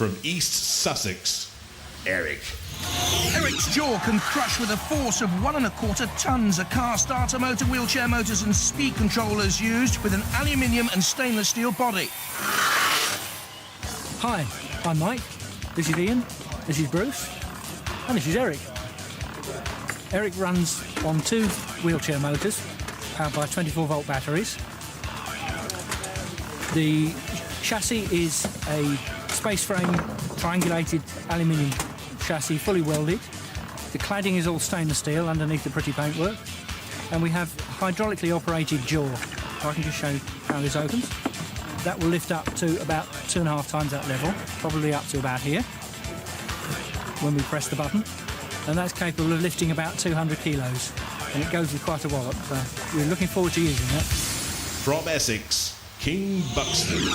From East Sussex, Eric. Eric's jaw can crush with a force of 1¼ tons. A car starter motor, wheelchair motors and speed controllers used with an aluminium and stainless steel body. Hi, I'm Mike. This is Ian. This is Bruce. And this is Eric. Eric runs on 2 wheelchair motors powered by 24-volt batteries. The chassis is a space frame triangulated aluminium chassis, fully welded. The cladding is all stainless steel underneath the pretty paintwork. And we have hydraulically operated jaw. So I can just show you how this opens. That will lift up to about 2.5 times that level, probably up to about here when we press the button. And that's capable of lifting about 200 kilos. And it goes with quite a wallop, so we're looking forward to using that. From Essex, King Buxton.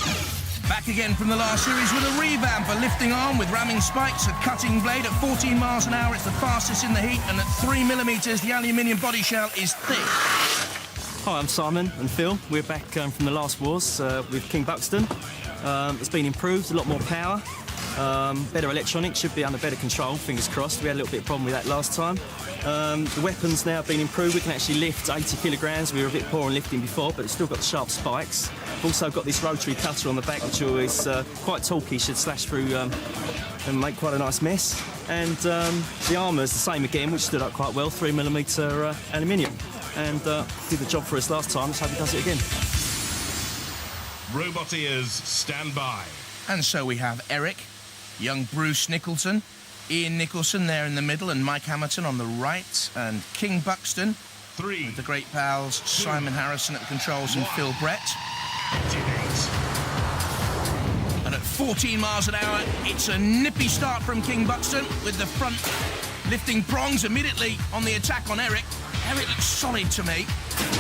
Back again from the last series with a revamp, a lifting arm with ramming spikes, a cutting blade at 14 miles an hour. It's the fastest in the heat, and at 3mm, the aluminium body shell is thick. Hi, I'm Simon and Phil. We're back from the last wars with King Buxton. It's been improved, a lot more power, better electronics, should be under better control, fingers crossed. We had a little bit of problem with that last time. The weapons now have been improved. We can actually lift 80 kilograms. We were a bit poor on lifting before, but it's still got the sharp spikes. We've also got this rotary cutter on the back, which is quite talky, should slash through and make quite a nice mess. And the armour's the same again, which stood up quite well, 3mm aluminium. And did the job for us last time, let's hope he does it again. Robot ears, stand by. And so we have Eric, young Bruce Nicholson, Ian Nicholson there in the middle, and Mike Hamilton on the right, and King Buxton, 3, with the great pals Simon Harrison at the controls and Phil Brett. activate. And at 14 miles an hour, it's a nippy start from King Buxton with the front lifting prongs immediately on the attack on Eric. Eric looks solid to me.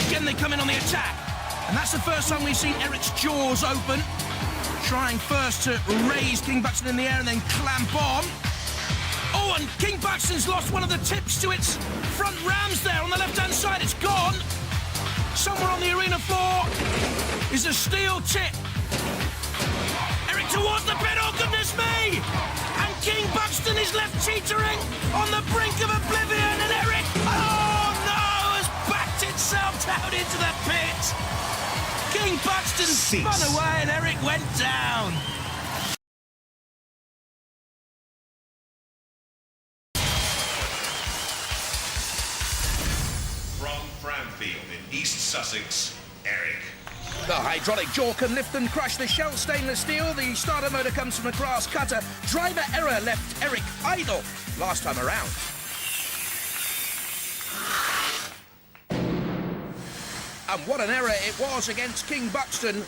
Again, they come in on the attack. And that's the first time we've seen Eric's jaws open. Trying first to raise King Buxton in the air and then clamp on. Oh, and King Buxton's lost one of the tips to its front rams there on the left-hand side. It's gone. Somewhere on the arena floor is a steel tip. Eric towards the pit, oh goodness me! And King Buxton is left teetering on the brink of oblivion, and Eric, oh no, has backed itself down into the pit. King Buxton spun away and Eric went down. From Framfield in East Sussex, Eric. The hydraulic jaw can lift and crush the shell stainless steel. The starter motor comes from a grass cutter. Driver error left Eric idle last time around. And what an error it was against King Buxton.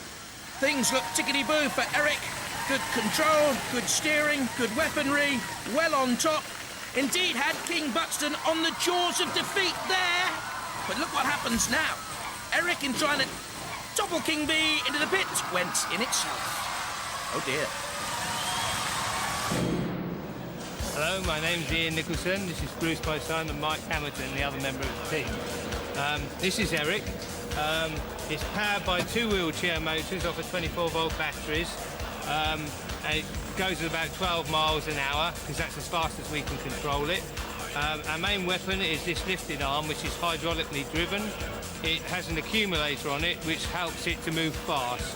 Things look tickety-boo for Eric. Good control, good steering, good weaponry, well on top. Indeed had King Buxton on the jaws of defeat there. But look what happens now. Eric, in trying to topple King B into the pit, went in itself. Oh dear. Hello, my name's Ian Nicholson. This is Bruce, my son, and Mike Hamilton, the other member of the team. This is Eric. It's powered by 2 wheelchair motors off of 24-volt batteries. And it goes at about 12 miles an hour, because that's as fast as we can control it. Our main weapon is this lifting arm, which is hydraulically driven. It has an accumulator on it, which helps it to move fast.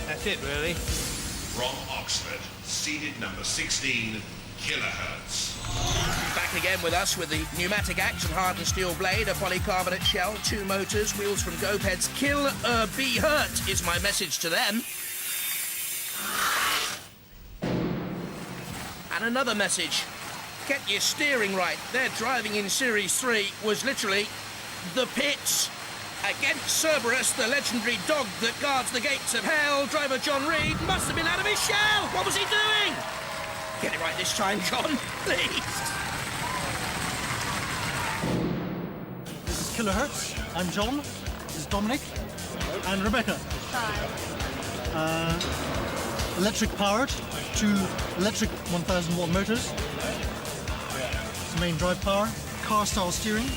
That's it, really. From Oxford, seated number 16, kilohertz. Back again with us with the pneumatic action hardened steel blade, a polycarbonate shell, 2 motors, wheels from Gopeds. Kill be hurt is my message to them. And another message. Get your steering right. Their driving in Series 3 was literally the pits. Against Cerberus, the legendary dog that guards the gates of hell, driver John Reed must have been out of his shell. What was he doing? Get it right this time, John, please. This is Kilohertz. I'm John. This is Dominic. And Rebecca. Hi. Electric powered, 2 electric 1000-watt motors. It's the main drive power. Car style steering.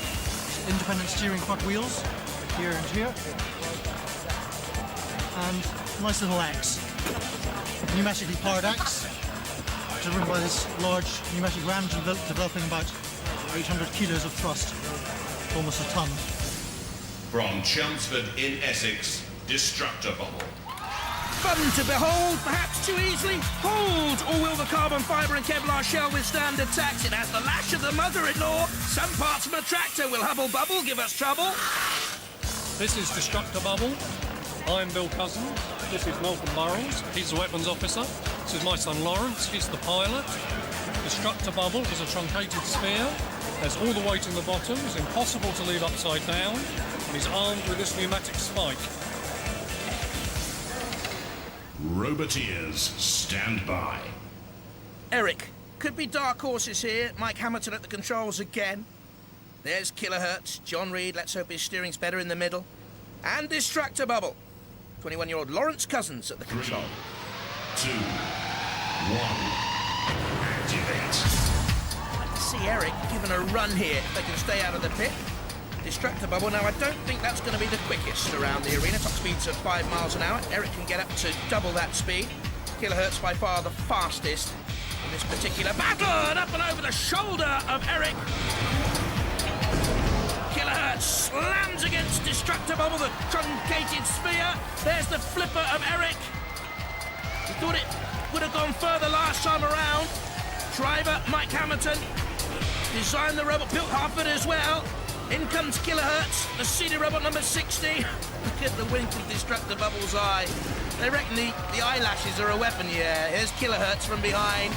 Independent steering front wheels. Here and here. And nice little axe. pneumatically powered axe, driven by this large pneumatic ram developing about 800 kilos of thrust, almost a ton. From Chelmsford in Essex, Destruct-A-Bubble. Fun to behold, perhaps too easily. Hold! Or will the carbon fibre and Kevlar shell withstand attacks? It has the lash of the mother-in-law. Some parts of a tractor will hubble-bubble, give us trouble. This is Destruct-A-Bubble. I'm Bill Cousins. This is Malcolm Burrells. He's the weapons officer. This is my son Lawrence. He's the pilot. Destruct-A-Bubble is a truncated sphere. There's all the weight in the bottom. It's impossible to leave upside down. And he's armed with this pneumatic spike. Roboteers, stand by. Eric, could be dark horses here. Mike Hamilton at the controls again. There's Kilohertz. John Reed, let's hope his steering's better in the middle. And Destruct-A-Bubble. 21-year-old Lawrence Cousins at the control. 2, 1, activate. I'd like to see Eric given a run here if they can stay out of the pit. Destruct-A-Bubble. Now, I don't think that's going to be the quickest around the arena. Top speeds of 5 miles an hour. Eric can get up to double that speed. Kilohertz by far the fastest in this particular battle. And up and over the shoulder of Eric. Kilohertz slams against Destruct-A-Bubble, the truncated sphere. There's the flipper of Eric. He thought it would have gone further last time around. Driver Mike Hamilton designed the robot, built half of it as well. In comes Kilohertz, the seated robot number 60. Look at the wink of Destruct-A-Bubble's eye. They reckon the eyelashes are a weapon, yeah. Here's Kilohertz from behind,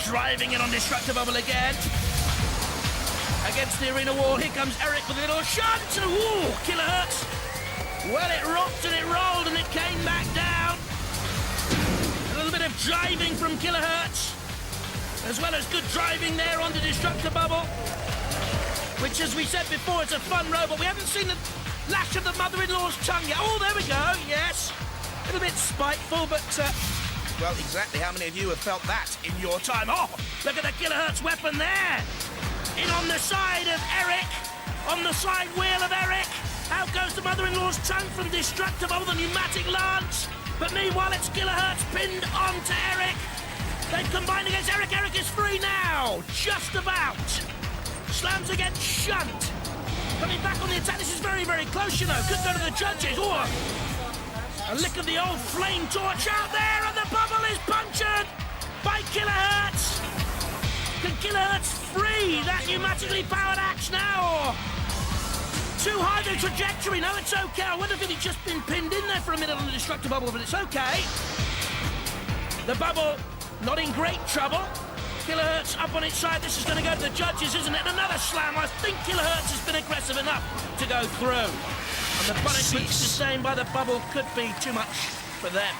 driving it on Destruct-A-Bubble again. Against the arena wall, here comes Eric with a little shunt. Ooh, Kilohertz. Well, it rocked and it rolled and it came back down. A little bit of driving from Kilohertz, as well as good driving there on the Destruct-A-Bubble, which, as we said before, is a fun robot. We haven't seen the lash of the mother-in-law's tongue yet. Oh, there we go, yes. A little bit spiteful, but, well, exactly how many of you have felt that in your time? Oh, look at the Kilohertz weapon there. In on the side of Eric, on the side wheel of Eric. Out goes the mother-in-law's tongue from Destruct-A-Bubble, the pneumatic lance. But meanwhile, it's Kilohertz pinned onto Eric. They've combined against Eric. Eric is free now, just about. Slams against Shunt. Coming back on the attack. This is very, very close, you know. Could go to the judges. Oh, a lick of the old flame torch out there, and the bubble is punctured by Kilohertz. Can Kilohertz free that pneumatically powered axe now? Or too high the trajectory? No, it's okay. I wonder if he'd just been pinned in there for a minute on the Destruct-A-Bubble, but it's okay. The bubble not in great trouble. Kilohertz up on its side. This is going to go to the judges, isn't it? Another slam. I think Kilohertz has been aggressive enough to go through. And the punishment sustained by the bubble could be too much for them.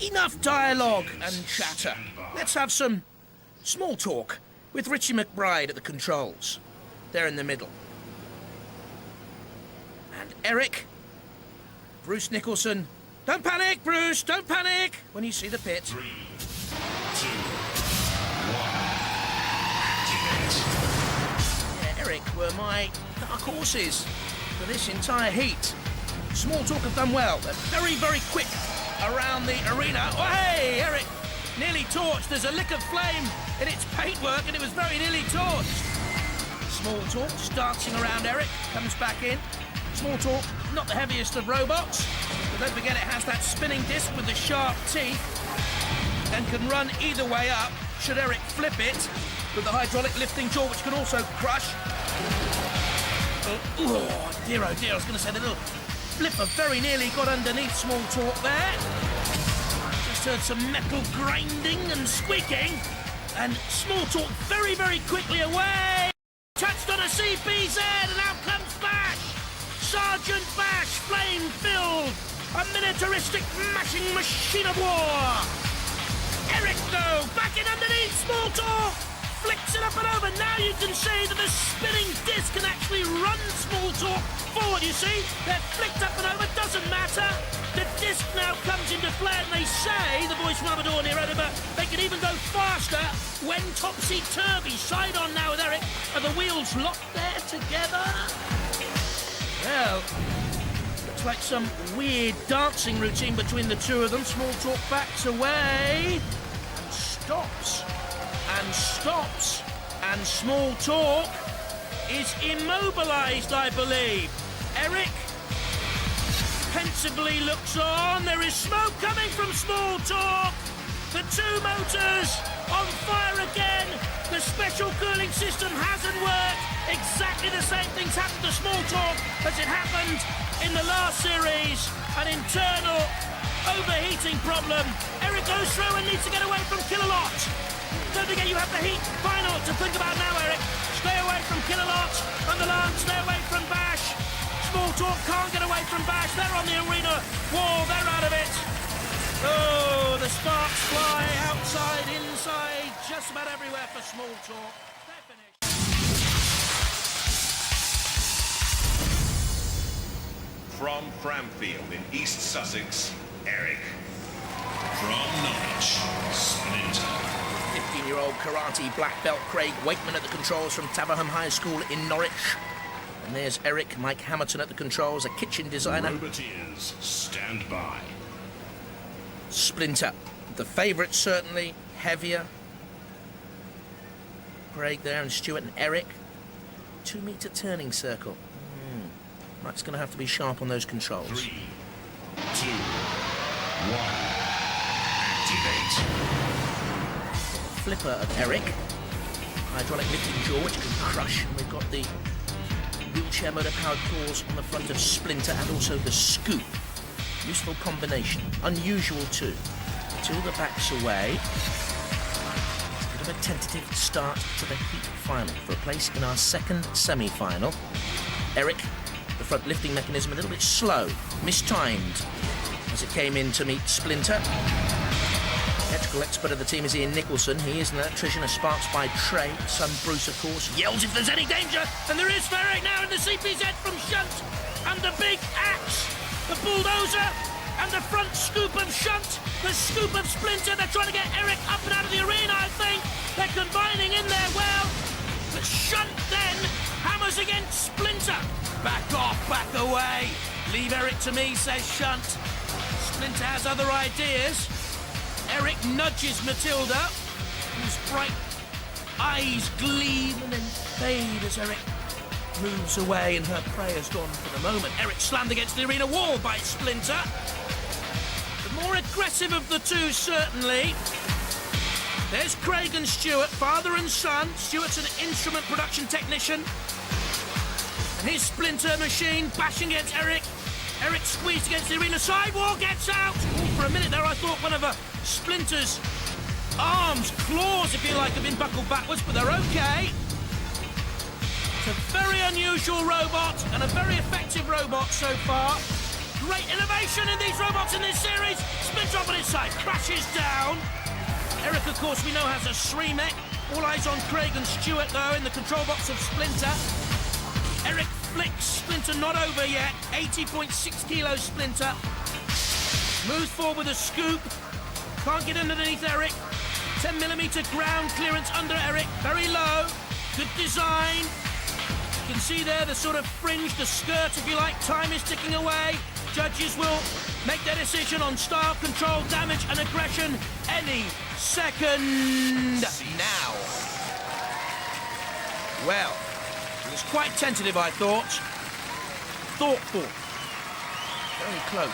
Enough dialogue and chatter. Let's have some small talk with Richie McBride at the controls. They're in the middle. And Eric, Bruce Nicholson. Don't panic, Bruce, don't panic when you see the pit. 3, 2, 1, activate. Yeah, Eric were my dark horses for this entire heat. Small Talk have done well. They're very, very quick around the arena. Oh, hey, Eric, nearly torched. There's a lick of flame in its paintwork and it was very nearly torched. Small Talk dancing around Eric, comes back in. Small Talk, not the heaviest of robots, but don't forget it has that spinning disc with the sharp teeth and can run either way up should Eric flip it with the hydraulic lifting jaw, which can also crush. Oh dear, I was going to say the little flipper very nearly got underneath Small Talk there. Just heard some metal grinding and squeaking, and Small Talk very, very quickly away. Touched on a CPZ, and out comes Bash. Sergeant Bash, flame-filled, a militaristic mashing machine of war. Eric, though, back in underneath Small Talk, flicks it up and over. Now you can see that the spinning disc can actually run Small Talk forward, you see. They're flicked up and over, doesn't matter. The disc now comes into play, and they say, the voice from Amador near Edinburgh, they can even go faster when topsy-turvy. Side on now with Eric. Are the wheels locked there together? Well, Looks like some weird dancing routine between the two of them. Small talk backs away and stops and stops, and Small Talk is immobilised, I believe. Eric pensively looks on. There is smoke coming from Small Talk. The two motors on fire again. The special cooling system hasn't worked. Exactly the same things happened to Small Talk as it happened in the last series. An internal overheating problem. Eric goes through and needs to get away from Kilolot. Don't forget you have the heat final to think about now, Eric. Stay away from Kilolot and the Lance. Stay away from Bash. Small Talk can't get away from Bash. They're on the arena wall. They're out of it. Oh, the sparks fly outside, inside, just about everywhere for Small Talk. They're finished. From Framfield in East Sussex, Eric. From Norwich, Splinter. 15-year-old karate black belt Craig Wakeman at the controls from Taverham High School in Norwich. And there's Eric, Mike Hamilton at the controls, a kitchen designer. Roboteers, stand by. Splinter, the favourite certainly, heavier. Craig there and Stuart and Eric. 2 metre turning circle. Mike's going to have to be sharp on those controls. 3, 2, 1, activate. Flipper of Eric. Hydraulic lifting jaw, which can crush. And we've got the wheelchair motor powered claws on the front of Splinter and also the scoop. Useful combination. Unusual too. Two of the backs away. Bit of a tentative start to the heat final for a place in our second semi-final. Eric, the front lifting mechanism a little bit slow, mistimed as it came in to meet Splinter. Electrical expert of the team is Ian Nicholson. He is an electrician, a Sparks by trade. Son Bruce, of course, yells if there's any danger. And there is for Eric now in the CPZ from Shunt. And the big axe, the bulldozer, and the front scoop of Shunt. The scoop of Splinter. They're trying to get Eric up and out of the arena, I think. They're combining in there well. But Shunt then hammers against Splinter. Back off, back away. Leave Eric to me, says Shunt. Splinter has other ideas. Eric nudges Matilda, whose bright eyes gleam and then fade as Eric moves away and her prey has gone for the moment. Eric slammed against the arena wall by Splinter. The more aggressive of the two, certainly. There's Craig and Stuart, father and son. Stuart's an instrument production technician. And his Splinter machine bashing against Eric. Eric squeezed against the arena sidewall, gets out. Ooh, for a minute there I thought one of Splinter's arms, claws if you like, have been buckled backwards, but they're okay. It's a very unusual robot and a very effective robot so far. Great innovation in these robots in this series. Splinter up on his side, crashes down. Eric, of course, we know has a Shremec. All eyes on Craig and Stuart, though, in the control box of Splinter. Eric flicks Splinter, not over yet. 80.6 kilos Splinter. Moves forward with a scoop. Can't get underneath Eric. 10mm ground clearance under Eric. Very low. Good design. You can see there the sort of fringe, the skirt, if you like. Time is ticking away. Judges will make their decision on style, control, damage and aggression any second now. Well, it was quite tentative, I thought. Thoughtful. Very close.